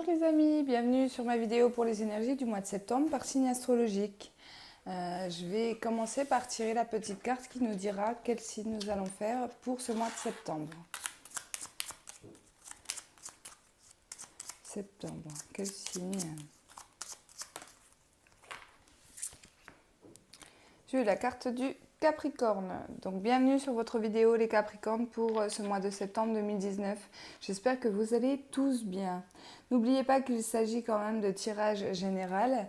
Bonjour les amis, bienvenue sur ma vidéo pour les énergies du mois de septembre par signe astrologique. Je vais commencer par tirer la petite carte qui nous dira quel signe nous allons faire pour ce mois de septembre. Septembre, quel signe? J'ai eu la carte du Capricorne. Donc bienvenue sur votre vidéo les Capricornes pour ce mois de septembre 2019. J'espère que vous allez tous bien. N'oubliez pas qu'il s'agit quand même de tirage général.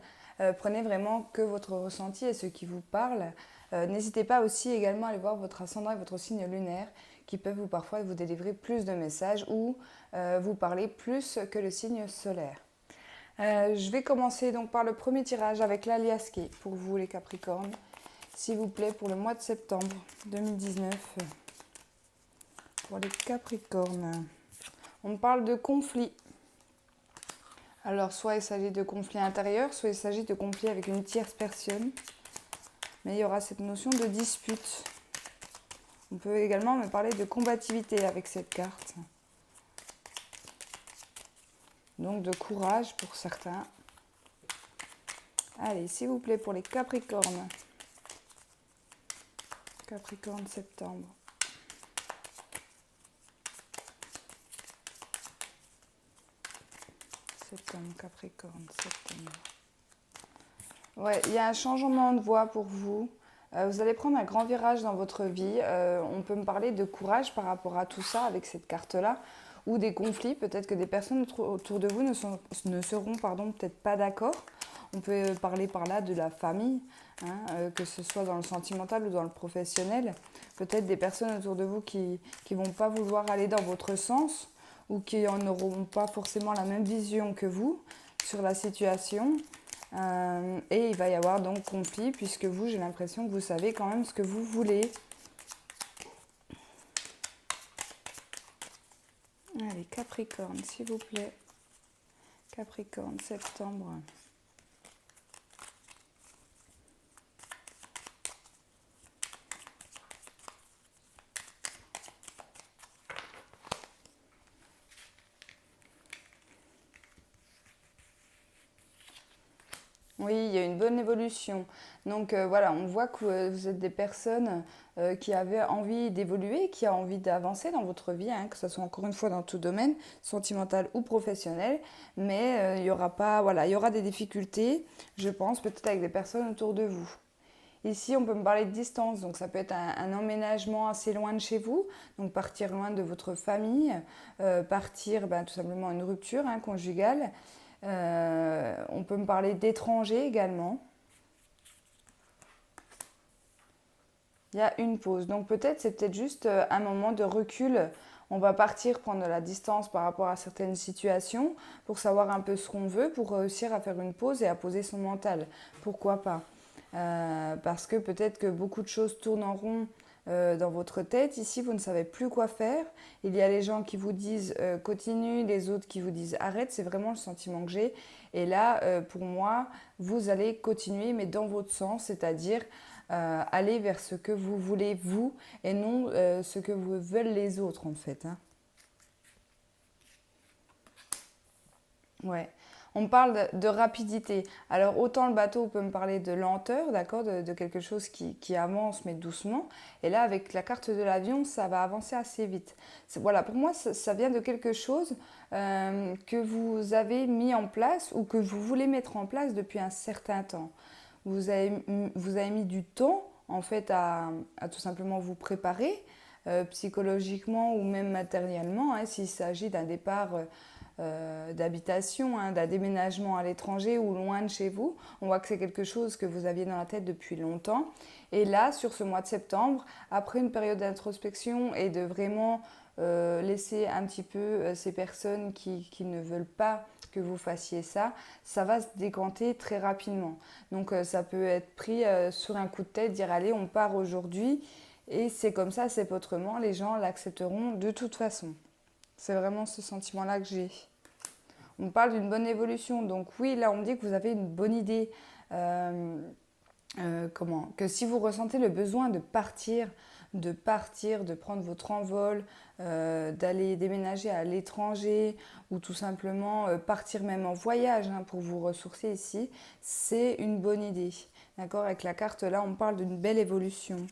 Prenez vraiment que votre ressenti et ce qui vous parle. N'hésitez pas aussi également à aller voir votre ascendant et votre signe lunaire qui peuvent parfois vous délivrer plus de messages ou vous parler plus que le signe solaire. Je vais commencer donc par le premier tirage avec l'Aliasqué pour vous les Capricornes. S'il vous plaît, pour le mois de septembre 2019, pour les Capricornes, on parle de conflit. Alors, soit il s'agit de conflit intérieur, soit il s'agit de conflit avec une tierce personne. Mais il y aura cette notion de dispute. On peut également me parler de combativité avec cette carte. Donc de courage pour certains. Allez, s'il vous plaît, pour les Capricornes. Capricorne, septembre. Septembre, Capricorne, septembre. Ouais, il y a un changement de voie pour vous. Vous allez prendre un grand virage dans votre vie. On peut me parler de courage par rapport à tout ça avec cette carte-là. Ou des conflits. Peut-être que des personnes autour de vous ne seront peut-être pas d'accord. On peut parler par là de la famille, que ce soit dans le sentimental ou dans le professionnel. Peut-être des personnes autour de vous qui ne vont pas vouloir aller dans votre sens ou qui n'auront pas forcément la même vision que vous sur la situation. Et il va y avoir donc conflit puisque vous, j'ai l'impression que vous savez quand même ce que vous voulez. Allez, Capricorne, s'il vous plaît. Capricorne, septembre. Oui, il y a une bonne évolution. Donc voilà, on voit que vous êtes des personnes qui avaient envie d'évoluer, qui ont envie d'avancer dans votre vie, que ce soit encore une fois dans tout domaine, sentimental ou professionnel. Mais il y aura pas, voilà, il y aura des difficultés, je pense, peut-être avec des personnes autour de vous. Ici, on peut me parler de distance, donc ça peut être un emménagement assez loin de chez vous, donc partir loin de votre famille, partir tout simplement une rupture conjugale. On peut me parler d'étrangers également. Il y a une pause. Donc peut-être, c'est peut-être juste un moment de recul. On va partir prendre de la distance par rapport à certaines situations pour savoir un peu ce qu'on veut, pour réussir à faire une pause et à poser son mental. Pourquoi pas parce que peut-être que beaucoup de choses tournent en rond dans votre tête. Ici, vous ne savez plus quoi faire. Il y a les gens qui vous disent continue, les autres qui vous disent arrête. C'est vraiment le sentiment que j'ai. Et là, pour moi, vous allez continuer, mais dans votre sens, c'est-à-dire aller vers ce que vous voulez vous et non ce que vous veulent les autres en fait. Ouais. On me parle de rapidité. Alors, autant le bateau peut me parler de lenteur, d'accord, de quelque chose qui avance, mais doucement. Et là, avec la carte de l'avion, ça va avancer assez vite. Voilà, pour moi, ça vient de quelque chose que vous avez mis en place ou que vous voulez mettre en place depuis un certain temps. Vous avez mis du temps, en fait, à tout simplement vous préparer, psychologiquement ou même matériellement, s'il s'agit d'un départ d'habitation, d'un déménagement à l'étranger ou loin de chez vous. On voit que c'est quelque chose que vous aviez dans la tête depuis longtemps. Et là, sur ce mois de septembre, après une période d'introspection et de vraiment laisser un petit peu ces personnes qui ne veulent pas que vous fassiez ça, ça va se décanter très rapidement. Donc ça peut être pris sur un coup de tête, dire allez, on part aujourd'hui. Et c'est comme ça, c'est pas autrement, les gens l'accepteront de toute façon. C'est vraiment ce sentiment-là que j'ai. On parle d'une bonne évolution. Donc oui, là, on me dit que vous avez une bonne idée. Que si vous ressentez le besoin de partir de partir, de prendre votre envol, d'aller déménager à l'étranger ou tout simplement partir même en voyage pour vous ressourcer ici, c'est une bonne idée. D'accord? Avec la carte là, on parle d'une belle évolution.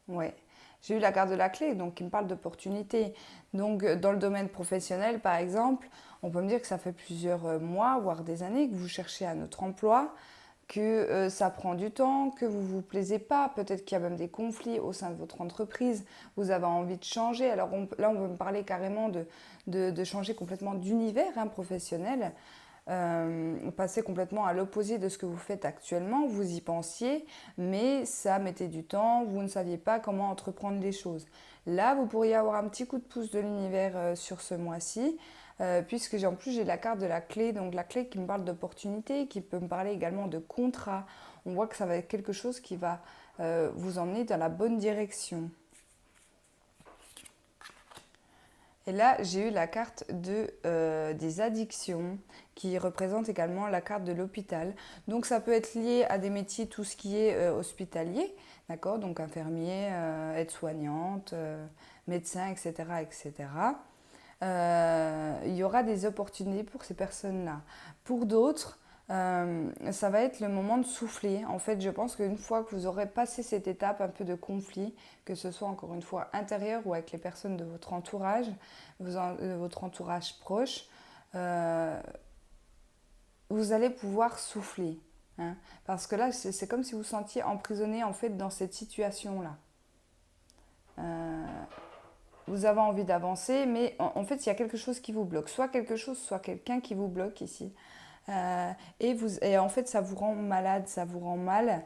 Ouais. J'ai eu la carte de la clé, donc qui me parle d'opportunités. Donc, dans le domaine professionnel, par exemple, on peut me dire que ça fait plusieurs mois, voire des années, que vous cherchez un autre emploi, que ça prend du temps, que vous ne vous plaisez pas, peut-être qu'il y a même des conflits au sein de votre entreprise, vous avez envie de changer. Alors là, on peut me parler carrément de changer complètement d'univers professionnel. Passer complètement à l'opposé de ce que vous faites actuellement, vous y pensiez, mais ça mettait du temps, vous ne saviez pas comment entreprendre les choses. Là, vous pourriez avoir un petit coup de pouce de l'univers sur ce mois-ci, puisque en plus j'ai la carte de la clé, donc la clé qui me parle d'opportunité, qui peut me parler également de contrat. On voit que ça va être quelque chose qui va vous emmener dans la bonne direction. Et là, j'ai eu la carte des addictions qui représente également la carte de l'hôpital. Donc, ça peut être lié à des métiers, tout ce qui est hospitalier, d'accord? Donc, infirmier, aide-soignante, médecin, etc., etc. Il y aura des opportunités pour ces personnes-là. Pour d'autres, ça va être le moment de souffler. En fait, je pense qu'une fois que vous aurez passé cette étape un peu de conflit, que ce soit encore une fois intérieur ou avec les personnes de votre entourage, votre entourage proche, vous allez pouvoir souffler. Parce que là, c'est comme si vous vous sentiez emprisonné en fait dans cette situation-là. Vous avez envie d'avancer, mais en fait, il y a quelque chose qui vous bloque. Soit quelque chose, soit quelqu'un qui vous bloque ici. Et en fait, ça vous rend malade, ça vous rend mal.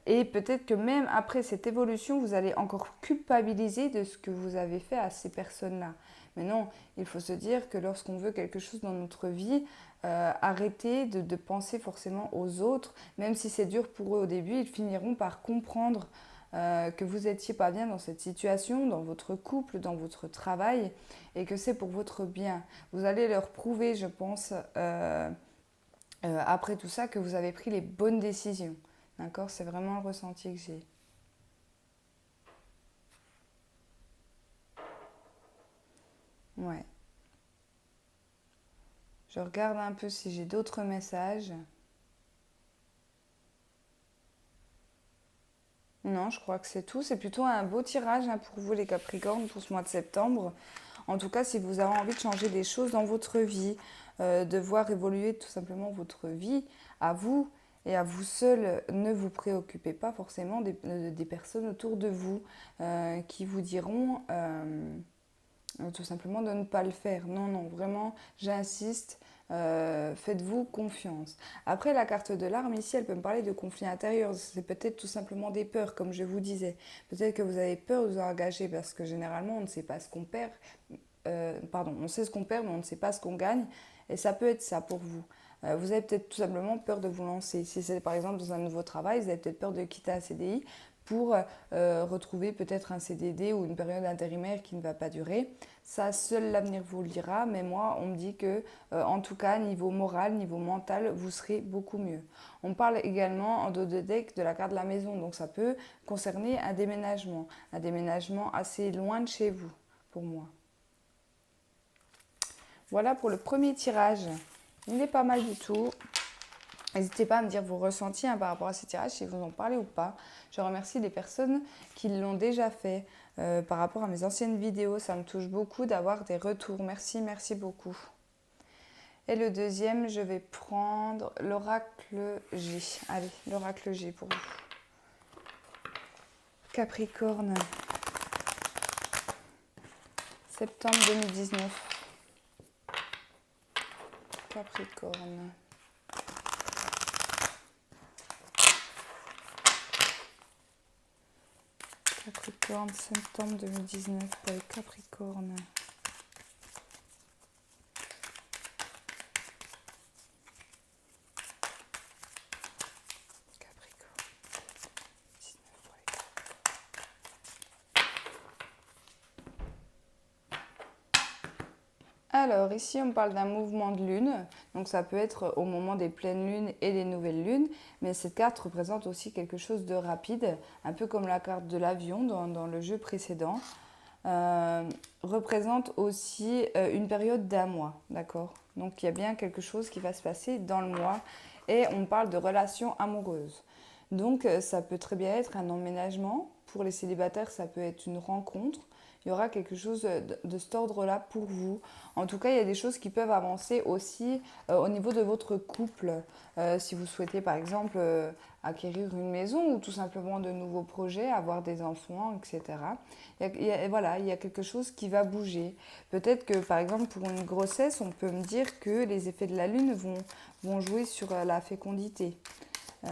Et peut-être que même après cette évolution, vous allez encore culpabiliser de ce que vous avez fait à ces personnes-là. Mais non, il faut se dire que lorsqu'on veut quelque chose dans notre vie, arrêtez de penser forcément aux autres. Même si c'est dur pour eux au début, ils finiront par comprendre que vous n'étiez pas bien dans cette situation, dans votre couple, dans votre travail, et que c'est pour votre bien. Vous allez leur prouver, je pense, après tout ça, que vous avez pris les bonnes décisions. D'accord? C'est vraiment le ressenti que j'ai. Ouais. Je regarde un peu si j'ai d'autres messages. Non, je crois que c'est tout. C'est plutôt un beau tirage pour vous les Capricornes pour ce mois de septembre. En tout cas, si vous avez envie de changer des choses dans votre vie, de voir évoluer tout simplement votre vie à vous et à vous seul, ne vous préoccupez pas forcément des personnes autour de vous qui vous diront tout simplement de ne pas le faire. Non, non, vraiment, j'insiste. Faites-vous confiance. Après, la carte de l'arme, ici, elle peut me parler de conflits intérieurs. C'est peut-être tout simplement des peurs, comme je vous disais. Peut-être que vous avez peur de vous engager parce que généralement, on ne sait pas ce qu'on perd. On sait ce qu'on perd, mais on ne sait pas ce qu'on gagne. Et ça peut être ça pour vous. Vous avez peut-être tout simplement peur de vous lancer. Si c'est par exemple dans un nouveau travail, vous avez peut-être peur de quitter un CDI pour retrouver peut-être un CDD ou une période intérimaire qui ne va pas durer. Ça, seul l'avenir vous le dira, mais moi, on me dit que, en tout cas, niveau moral, niveau mental, vous serez beaucoup mieux. On parle également en dos de deck de la carte de la maison, donc ça peut concerner un déménagement assez loin de chez vous, pour moi. Voilà pour le premier tirage. Il est pas mal du tout. N'hésitez pas à me dire vos ressentis par rapport à ces tirages, si vous en parlez ou pas. Je remercie les personnes qui l'ont déjà fait par rapport à mes anciennes vidéos. Ça me touche beaucoup d'avoir des retours. Merci, merci beaucoup. Et le deuxième, je vais prendre l'oracle G. Allez, l'oracle G pour vous. Capricorne. Septembre 2019. Capricorne. Capricorne, septembre 2019 pour les Capricornes. Alors ici, on parle d'un mouvement de lune, donc ça peut être au moment des pleines lunes et des nouvelles lunes, mais cette carte représente aussi quelque chose de rapide, un peu comme la carte de l'avion dans le jeu précédent. Représente aussi une période d'un mois, d'accord? Donc il y a bien quelque chose qui va se passer dans le mois et on parle de relations amoureuses. Donc ça peut très bien être un emménagement. Pour les célibataires, ça peut être une rencontre. Il y aura quelque chose de cet ordre-là pour vous. En tout cas, il y a des choses qui peuvent avancer aussi au niveau de votre couple. Si vous souhaitez, par exemple, acquérir une maison ou tout simplement de nouveaux projets, avoir des enfants, etc. Voilà, il y a quelque chose qui va bouger. Peut-être que, par exemple, pour une grossesse, on peut me dire que les effets de la Lune vont jouer sur la fécondité. Euh,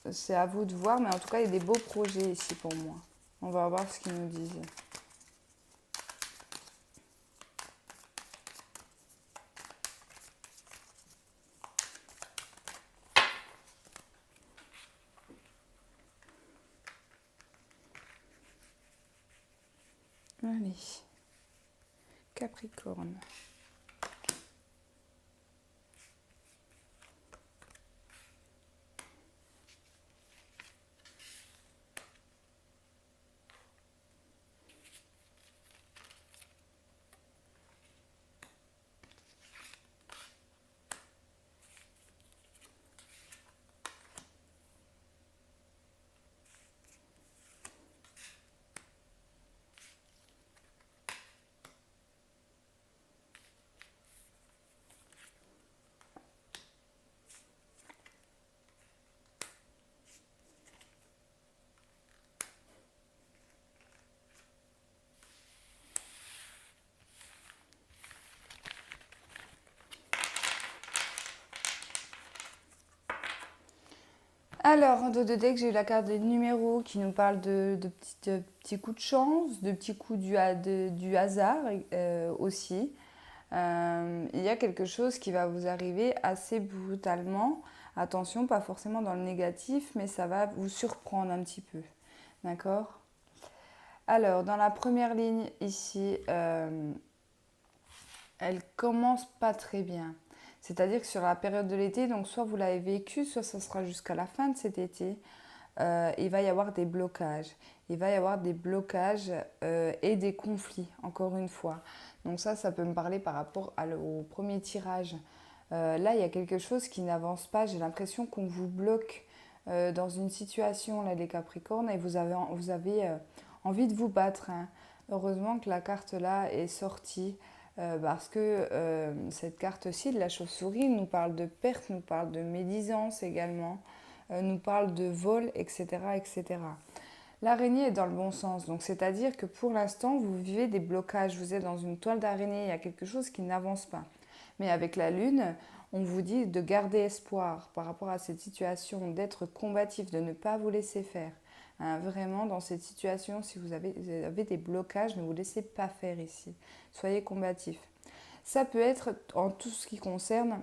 c'est à vous de voir, mais en tout cas, il y a des beaux projets ici pour moi. On va voir ce qu'ils nous disent. Allez, Capricorne. Alors, en dos de deck, j'ai eu la carte des numéros qui nous parle de petits coups de chance, de petits coups du hasard aussi. Il y a quelque chose qui va vous arriver assez brutalement. Attention, pas forcément dans le négatif, mais ça va vous surprendre un petit peu. D'accord? Alors, dans la première ligne ici, elle commence pas très bien. C'est-à-dire que sur la période de l'été, donc soit vous l'avez vécu, soit ça sera jusqu'à la fin de cet été, il va y avoir des blocages. Il va y avoir des blocages et des conflits, encore une fois. Donc ça peut me parler par rapport au premier tirage. Là, il y a quelque chose qui n'avance pas. J'ai l'impression qu'on vous bloque dans une situation, là, les Capricornes, et vous avez envie de vous battre, hein. Heureusement que la carte là est sortie. Parce que cette carte-ci de la chauve-souris nous parle de perte, nous parle de médisance également, nous parle de vol, etc., etc. L'araignée est dans le bon sens, donc c'est-à-dire que pour l'instant, vous vivez des blocages, vous êtes dans une toile d'araignée, il y a quelque chose qui n'avance pas. Mais avec la lune, on vous dit de garder espoir par rapport à cette situation, d'être combatif, de ne pas vous laisser faire. Hein, vraiment, dans cette situation, si vous avez des blocages, ne vous laissez pas faire ici. Soyez combatif. Ça peut être en tout ce qui concerne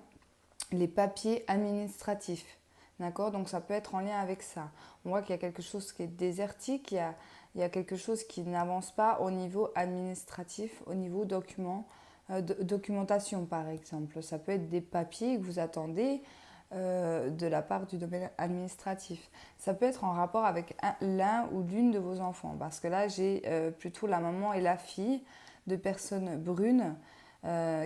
les papiers administratifs. D'accord? Donc ça peut être en lien avec ça. On voit qu'il y a quelque chose qui est désertique, il y a quelque chose qui n'avance pas au niveau administratif, au niveau documentation par exemple. Ça peut être des papiers que vous attendez de la part du domaine administratif. Ça peut être en rapport avec l'un ou l'une de vos enfants, parce que là j'ai plutôt la maman et la fille de personnes brunes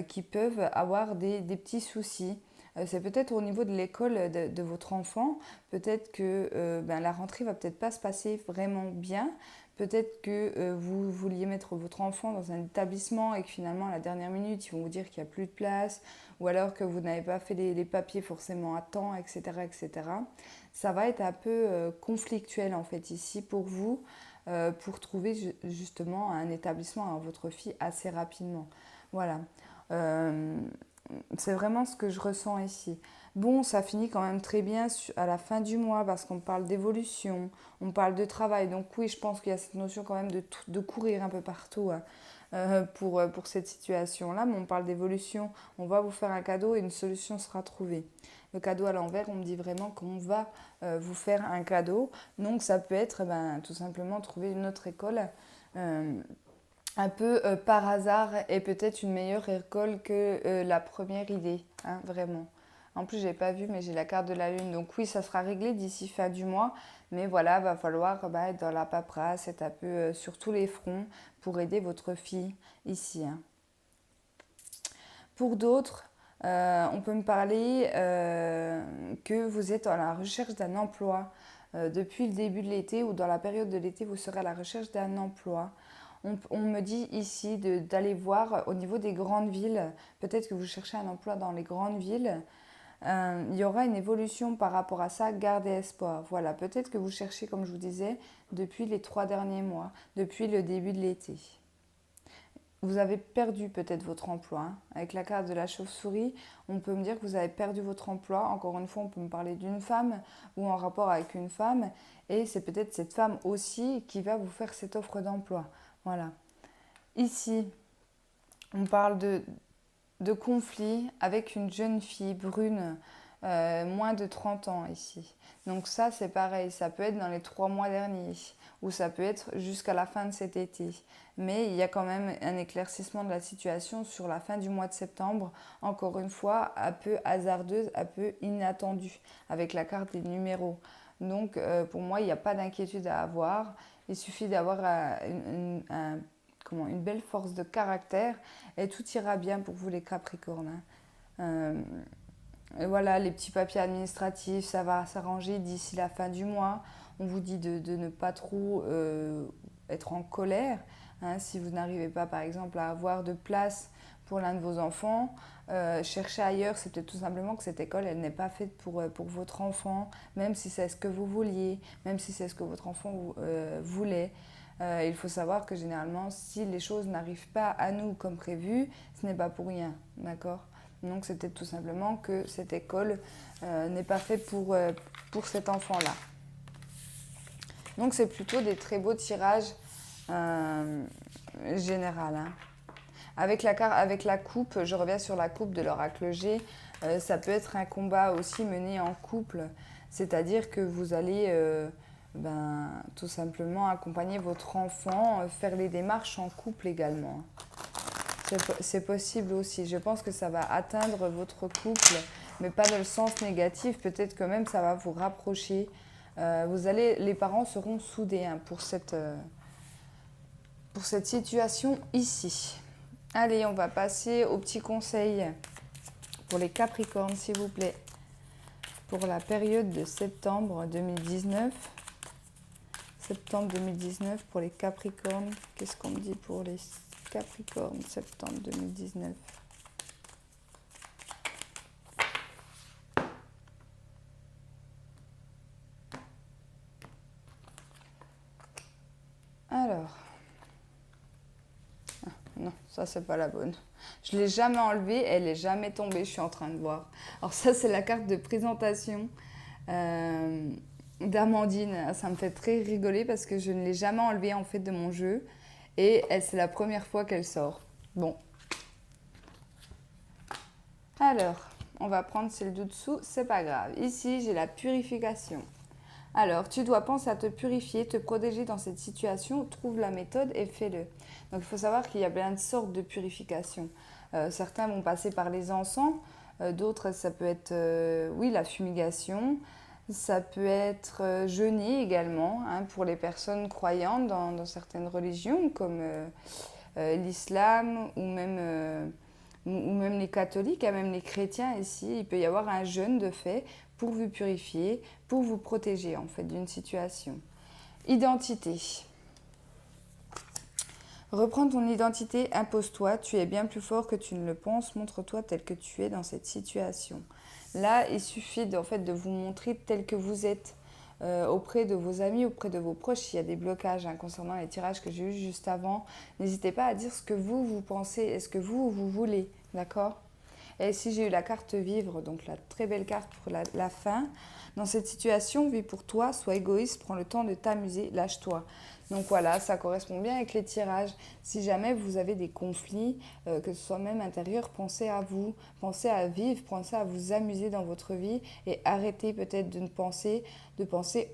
qui peuvent avoir des petits soucis. C'est peut-être au niveau de l'école de votre enfant, peut-être que la rentrée va peut-être pas se passer vraiment bien, peut-être que vous vouliez mettre votre enfant dans un établissement et que finalement à la dernière minute ils vont vous dire qu'il n'y a plus de place, ou alors que vous n'avez pas fait les papiers forcément à temps, etc., etc. Ça va être un peu conflictuel en fait ici pour vous, pour trouver justement un établissement à votre fille assez rapidement. Voilà. Euh, c'est vraiment ce que je ressens ici. Bon, ça finit quand même très bien à la fin du mois parce qu'on parle d'évolution, on parle de travail. Donc oui, je pense qu'il y a cette notion quand même de courir un peu partout, hein, pour cette situation-là. Mais on parle d'évolution, on va vous faire un cadeau et une solution sera trouvée. Le cadeau à l'envers, on me dit vraiment qu'on va vous faire un cadeau. Donc ça peut être tout simplement trouver une autre école. un peu par hasard et peut-être une meilleure école que la première idée, hein, vraiment. En plus, j'ai pas vu, mais j'ai la carte de la lune. Donc oui, ça sera réglé d'ici fin du mois. Mais voilà, va falloir être dans la paperasse, être un peu sur tous les fronts pour aider votre fille ici, hein. Pour d'autres, on peut me parler que vous êtes à la recherche d'un emploi. Depuis le début de l'été ou dans la période de l'été, vous serez à la recherche d'un emploi. On me dit ici d'aller voir au niveau des grandes villes. Peut-être que vous cherchez un emploi dans les grandes villes. Il y aura une évolution par rapport à ça, gardez espoir. Voilà, peut-être que vous cherchez, comme je vous disais, depuis les 3 derniers mois, depuis le début de l'été. Vous avez perdu peut-être votre emploi, hein. Avec la carte de la chauve-souris, on peut me dire que vous avez perdu votre emploi. Encore une fois, on peut me parler d'une femme ou en rapport avec une femme. Et c'est peut-être cette femme aussi qui va vous faire cette offre d'emploi. Voilà. Ici, on parle de conflit avec une jeune fille brune, moins de 30 ans ici. Donc ça, c'est pareil, ça peut être dans les 3 mois derniers ou ça peut être jusqu'à la fin de cet été. Mais il y a quand même un éclaircissement de la situation sur la fin du mois de septembre, encore une fois, un peu hasardeuse, un peu inattendue, avec la carte des numéros. Donc pour moi, il n'y a pas d'inquiétude à avoir. Il suffit d'avoir une belle force de caractère et tout ira bien pour vous les Capricornes, hein. Et voilà, les petits papiers administratifs, ça va s'arranger d'ici la fin du mois. On vous dit de ne pas trop être en colère, hein, si vous n'arrivez pas par exemple à avoir de place pour l'un de vos enfants. Cherchez ailleurs, c'est peut-être tout simplement que cette école, elle n'est pas faite pour votre enfant, même si c'est ce que vous vouliez, même si c'est ce que votre enfant voulait. Il faut savoir que généralement, si les choses n'arrivent pas à nous comme prévu, ce n'est pas pour rien, d'accord? Donc c'est peut-être tout simplement que cette école n'est pas faite pour cet enfant-là. Donc c'est plutôt des très beaux tirages général, hein. Avec la coupe, je reviens sur la coupe de l'oracle G, ça peut être un combat aussi mené en couple, c'est-à-dire que vous allez tout simplement accompagner votre enfant, faire les démarches en couple également. C'est possible aussi. Je pense que ça va atteindre votre couple, mais pas dans le sens négatif. Peut-être que même ça va vous rapprocher. Les parents seront soudés, hein, pour cette situation ici. Allez, on va passer aux petits conseils pour les Capricornes, s'il vous plaît, pour la période de septembre 2019. Septembre 2019 pour les Capricornes. Qu'est-ce qu'on me dit pour les Capricornes, septembre 2019? Alors, non, ça c'est pas la bonne. Je l'ai jamais enlevée, elle est jamais tombée, je suis en train de voir. Alors ça c'est la carte de présentation d'Amandine. Ça me fait très rigoler parce que je ne l'ai jamais enlevée en fait de mon jeu. Et c'est la première fois qu'elle sort. Bon. Alors, on va prendre celle du dessous, c'est pas grave. Ici, j'ai la purification. Alors, tu dois penser à te purifier, te protéger dans cette situation, trouve la méthode et fais-le. Donc, il faut savoir qu'il y a plein de sortes de purification. Certains vont passer par les encens, d'autres, ça peut être, la fumigation. Ça peut être jeûner également, hein, pour les personnes croyantes dans certaines religions, comme l'islam ou même les catholiques, hein, même les chrétiens ici. Il peut y avoir un jeûne de fait pour vous purifier, pour vous protéger en fait d'une situation. Identité. Reprends ton identité, impose-toi, tu es bien plus fort que tu ne le penses, montre-toi tel que tu es dans cette situation. Là, il suffit de vous montrer tel que vous êtes auprès de vos amis, auprès de vos proches. S'il y a des blocages, hein, concernant les tirages que j'ai eus juste avant, n'hésitez pas à dire ce que vous pensez et ce que vous voulez, d'accord? Et si j'ai eu la carte vivre, donc la très belle carte pour la fin, dans cette situation, vis pour toi, sois égoïste, prends le temps de t'amuser, lâche-toi. Donc voilà, ça correspond bien avec les tirages. Si jamais vous avez des conflits, que ce soit même intérieur, pensez à vous, pensez à vivre, pensez à vous amuser dans votre vie et arrêtez peut-être de penser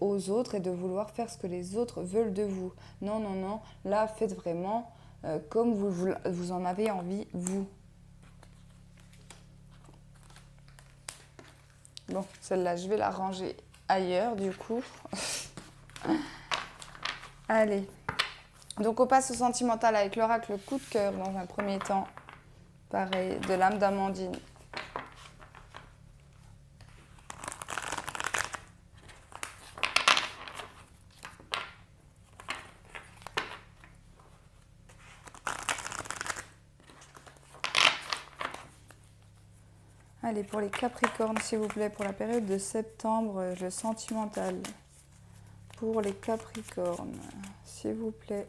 aux autres et de vouloir faire ce que les autres veulent de vous. Non, non, non, là faites vraiment comme vous en avez envie, vous. Bon, celle-là, je vais la ranger ailleurs, du coup. Allez. Donc, on passe au sentimental avec l'oracle coup de cœur dans un premier temps. Pareil, de l'âme d'Amandine. Allez, pour les Capricornes, s'il vous plaît, pour la période de septembre, le sentimental. Pour les Capricornes, s'il vous plaît.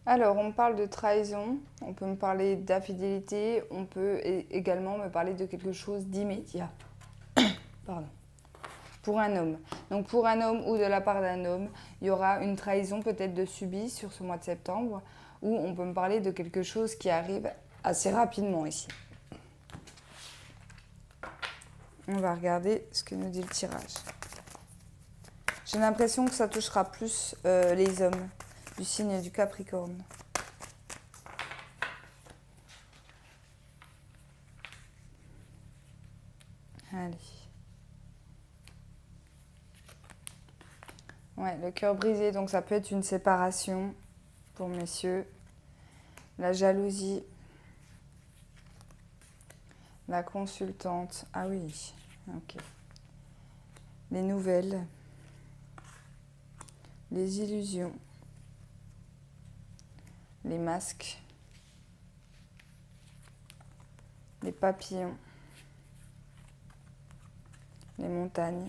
Alors, on parle de trahison, on peut me parler d'infidélité, on peut également me parler de quelque chose d'immédiat. Pardon. Pour un homme. Donc pour un homme ou de la part d'un homme, il y aura une trahison peut-être de subie sur ce mois de septembre, ou on peut me parler de quelque chose qui arrive assez rapidement ici. On va regarder ce que nous dit le tirage. J'ai l'impression que ça touchera plus les hommes du signe du Capricorne. Allez. Ouais, le cœur brisé, donc ça peut être une séparation pour messieurs. La jalousie. La consultante. Ah oui, ok. Les nouvelles. Les illusions. Les masques. Les papillons. Les montagnes.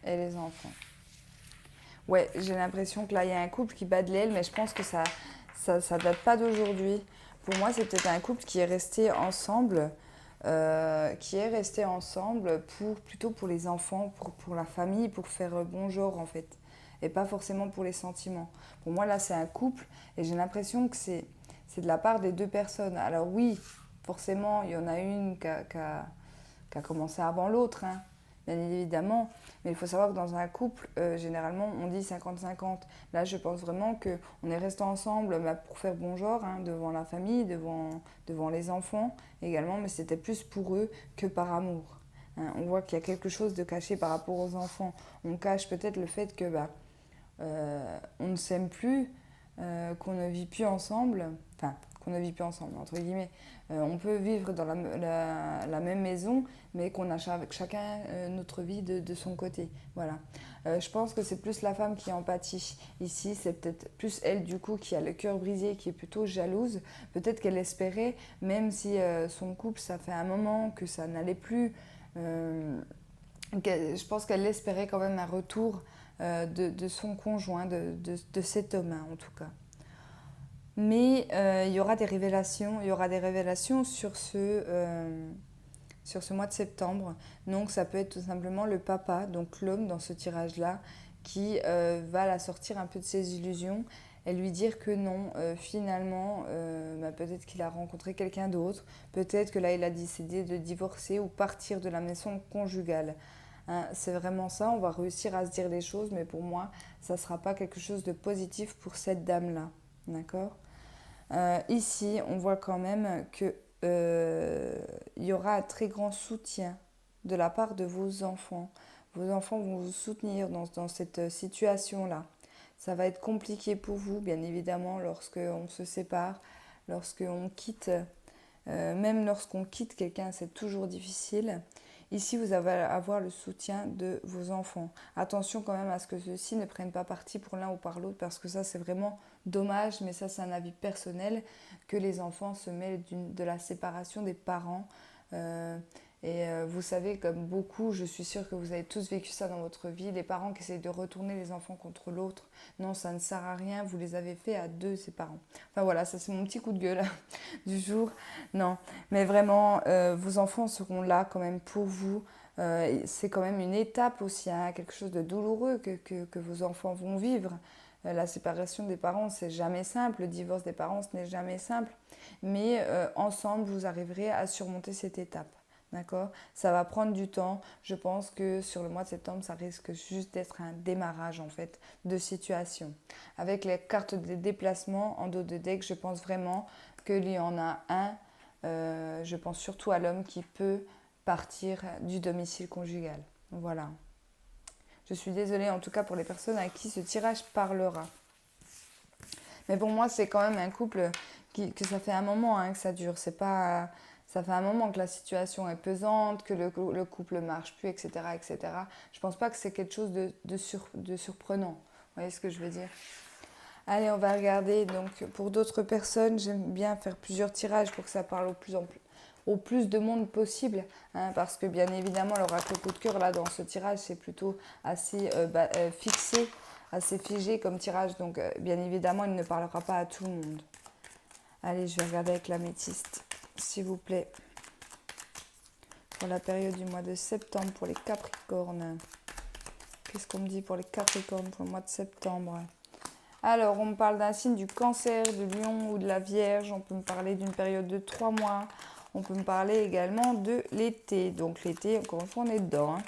Et les enfants. Ouais, j'ai l'impression que là, il y a un couple qui bat de l'aile, mais je pense que ça date pas d'aujourd'hui. Pour moi, c'est peut-être un couple qui est resté ensemble, plutôt pour les enfants, pour la famille, pour faire bon genre, en fait. Et pas forcément pour les sentiments. Pour moi, là, c'est un couple, et j'ai l'impression que c'est de la part des deux personnes. Alors oui, forcément, il y en a une qui a commencé avant l'autre, hein, bien évidemment. Mais il faut savoir que dans un couple, généralement, on dit 50-50. Là, je pense vraiment qu'on est resté ensemble pour faire bon genre, hein, devant la famille, devant les enfants également, mais c'était plus pour eux que par amour. Hein. On voit qu'il y a quelque chose de caché par rapport aux enfants. On cache peut-être le fait que on ne s'aime plus, qu'on ne vit plus ensemble, enfin, qu'on ne vit plus ensemble, entre guillemets. On peut vivre dans la même maison, mais qu'on a chacun notre vie de son côté. Voilà. Je pense que c'est plus la femme qui en pâtit. Ici, c'est peut-être plus elle, du coup, qui a le cœur brisé, qui est plutôt jalouse. Peut-être qu'elle espérait, même si son couple, ça fait un moment que ça n'allait plus, je pense qu'elle espérait quand même un retour de son conjoint, de cet homme, hein, en tout cas. Mais il y aura des révélations sur ce mois de septembre. Donc ça peut être tout simplement le papa, donc l'homme dans ce tirage-là, qui va la sortir un peu de ses illusions et lui dire que non, finalement, peut-être qu'il a rencontré quelqu'un d'autre, peut-être que là il a décidé de divorcer ou partir de la maison conjugale. Hein, c'est vraiment ça, on va réussir à se dire les choses, mais pour moi, ça ne sera pas quelque chose de positif pour cette dame-là. D'accord ? Ici, on voit quand même que il y aura un très grand soutien de la part de vos enfants. Vos enfants vont vous soutenir dans cette situation-là. Ça va être compliqué pour vous, bien évidemment, lorsqu'on se sépare, lorsqu'on quitte. Même lorsqu'on quitte quelqu'un, c'est toujours difficile. Ici, vous allez avoir le soutien de vos enfants. Attention quand même à ce que ceux-ci ne prennent pas parti pour l'un ou par l'autre, parce que ça, c'est vraiment dommage, mais ça, c'est un avis personnel, que les enfants se mêlent de la séparation des parents. Vous savez, comme beaucoup, je suis sûre que vous avez tous vécu ça dans votre vie, les parents qui essayent de retourner les enfants contre l'autre. Non, ça ne sert à rien, vous les avez fait à deux, ces parents. Enfin voilà, ça c'est mon petit coup de gueule du jour. Non, mais vraiment, vos enfants seront là quand même pour vous. C'est quand même une étape aussi, hein, quelque chose de douloureux que vos enfants vont vivre. La séparation des parents, c'est jamais simple. Le divorce des parents, ce n'est jamais simple. Mais ensemble, vous arriverez à surmonter cette étape. D'accord? Ça va prendre du temps. Je pense que sur le mois de septembre, ça risque juste d'être un démarrage en fait de situation. Avec les cartes de déplacement en dos de deck, je pense vraiment qu'il y en a un. Je pense surtout à l'homme qui peut partir du domicile conjugal. Voilà. Je suis désolée en tout cas pour les personnes à qui ce tirage parlera. Mais pour moi, c'est quand même un couple que ça fait un moment que ça dure. C'est pas, ça fait un moment que la situation est pesante, que le couple ne marche plus, etc., etc. Je pense pas que c'est quelque chose de surprenant. Vous voyez ce que je veux dire? Allez, on va regarder. Donc, pour d'autres personnes, j'aime bien faire plusieurs tirages pour que ça parle au plus de monde possible. Parce que, bien évidemment, l'oracle coup de cœur, là, dans ce tirage, c'est plutôt assez fixé, assez figé comme tirage. Donc, bien évidemment, il ne parlera pas à tout le monde. Allez, je vais regarder avec l'améthyste, s'il vous plaît. Pour la période du mois de septembre, pour les Capricornes. Qu'est-ce qu'on me dit pour les Capricornes pour le mois de septembre? Alors, on me parle d'un signe du Cancer, du Lion ou de la Vierge. On peut me parler d'une période de 3 mois. On peut me parler également de l'été. Donc, l'été, encore une fois, on est dedans.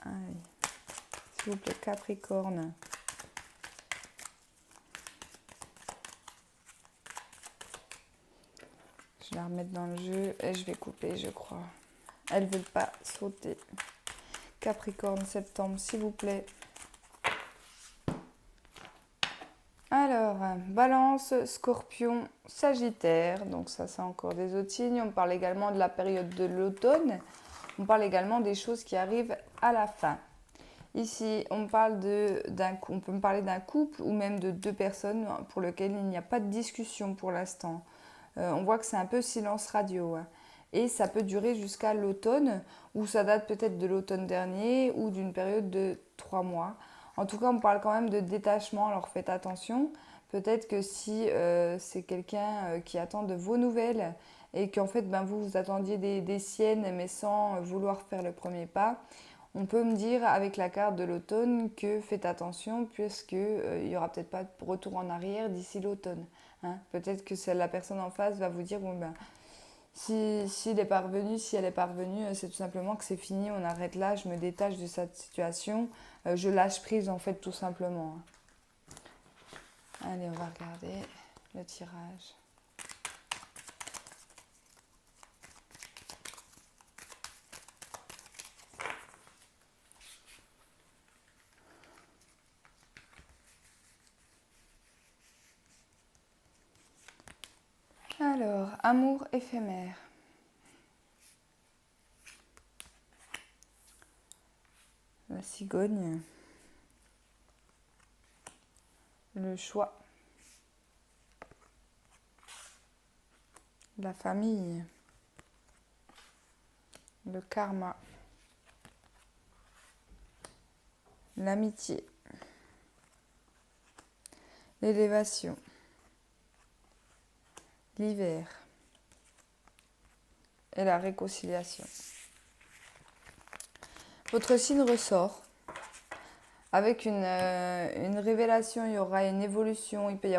Allez. S'il vous plaît, Capricorne. Je vais la remettre dans le jeu et je vais couper, je crois. Elles ne veulent pas sauter. Capricorne, septembre, s'il vous plaît. Alors, Balance, Scorpion, Sagittaire. Donc ça, c'est encore des autres signes. On parle également de la période de l'automne. On parle également des choses qui arrivent à la fin. Ici, on peut me parler d'un couple ou même de 2 personnes pour lesquelles il n'y a pas de discussion pour l'instant. On voit que c'est un peu silence radio. Et ça peut durer jusqu'à l'automne, ou ça date peut-être de l'automne dernier, ou d'une période de 3 mois. En tout cas, on parle quand même de détachement, alors faites attention. Peut-être que si c'est quelqu'un qui attend de vos nouvelles et qu'en fait vous attendiez des siennes mais sans vouloir faire le premier pas, on peut me dire avec la carte de l'automne que faites attention puisqu'il n'y aura peut-être pas de retour en arrière d'ici l'automne. Peut-être que la personne en face va vous dire bon ben si elle est parvenue, c'est tout simplement que c'est fini, on arrête là, je me détache de cette situation, je lâche prise en fait tout simplement. Allez, on va regarder le tirage. Alors, amour éphémère. La cigogne. Le choix. La famille. Le karma. L'amitié. L'élévation. L'hiver. Et la réconciliation. Votre signe ressort. Avec une révélation, il y aura une évolution, il y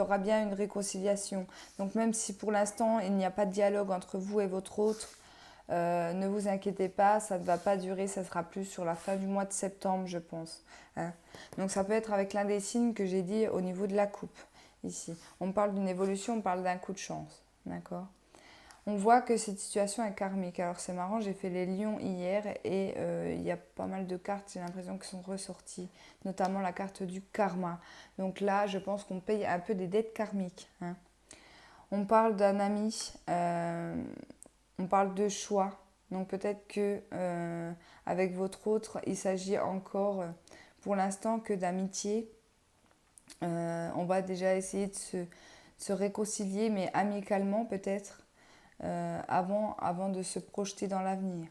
aura bien une réconciliation. Donc même si pour l'instant il n'y a pas de dialogue entre vous et votre autre, ne vous inquiétez pas, ça ne va pas durer, ça sera plus sur la fin du mois de septembre, je pense. Donc ça peut être avec l'un des signes que j'ai dit au niveau de la coupe, ici. On parle d'une évolution, on parle d'un coup de chance, d'accord ? On voit que cette situation est karmique. Alors c'est marrant, j'ai fait les lions hier et il y a pas mal de cartes, j'ai l'impression, qui sont ressorties, notamment la carte du karma. Donc là, je pense qu'on paye un peu des dettes karmiques. On parle d'un ami, on parle de choix. Donc peut-être que avec votre autre, il s'agit encore, pour l'instant, que d'amitié. On va déjà essayer de se réconcilier, mais amicalement peut-être. Avant de se projeter dans l'avenir.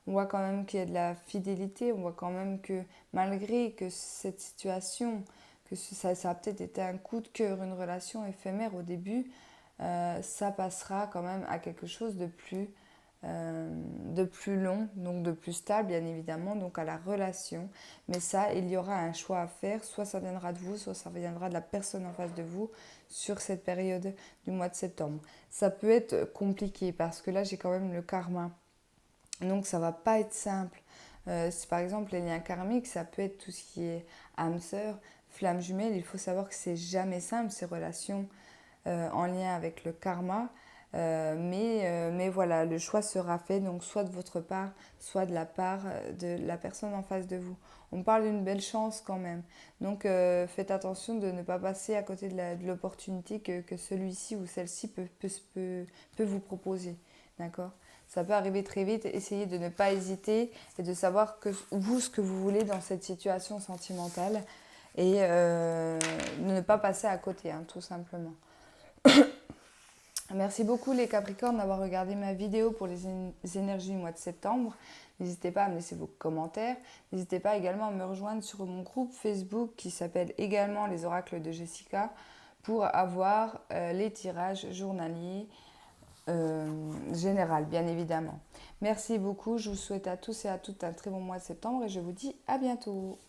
On voit quand même qu'il y a de la fidélité, on voit quand même que malgré que cette situation, que ça a peut-être été un coup de cœur, une relation éphémère au début, ça passera quand même à quelque chose de plus de plus long, donc de plus stable bien évidemment, donc à la relation. Mais ça, il y aura un choix à faire, soit ça viendra de vous, soit ça viendra de la personne en face de vous sur cette période du mois de septembre. Ça peut être compliqué parce que là j'ai quand même le karma, donc ça va pas être simple. Si par exemple les liens karmiques, ça peut être tout ce qui est âme sœur, flamme jumelle, il faut savoir que c'est jamais simple ces relations en lien avec le karma. Mais voilà, le choix sera fait donc soit de votre part, soit de la part de la personne en face de vous. On parle d'une belle chance quand même. Donc faites attention de ne pas passer à côté de l'opportunité que celui-ci ou celle-ci peut vous proposer. D'accord? Ça peut arriver très vite. Essayez de ne pas hésiter et de savoir vous ce que vous voulez dans cette situation sentimentale et de ne pas passer à côté, hein, tout simplement. Merci beaucoup les Capricornes d'avoir regardé ma vidéo pour les énergies du mois de septembre. N'hésitez pas à me laisser vos commentaires. N'hésitez pas également à me rejoindre sur mon groupe Facebook qui s'appelle également Les Oracles de Jessica pour avoir les tirages journaliers général, bien évidemment. Merci beaucoup. Je vous souhaite à tous et à toutes un très bon mois de septembre et je vous dis à bientôt.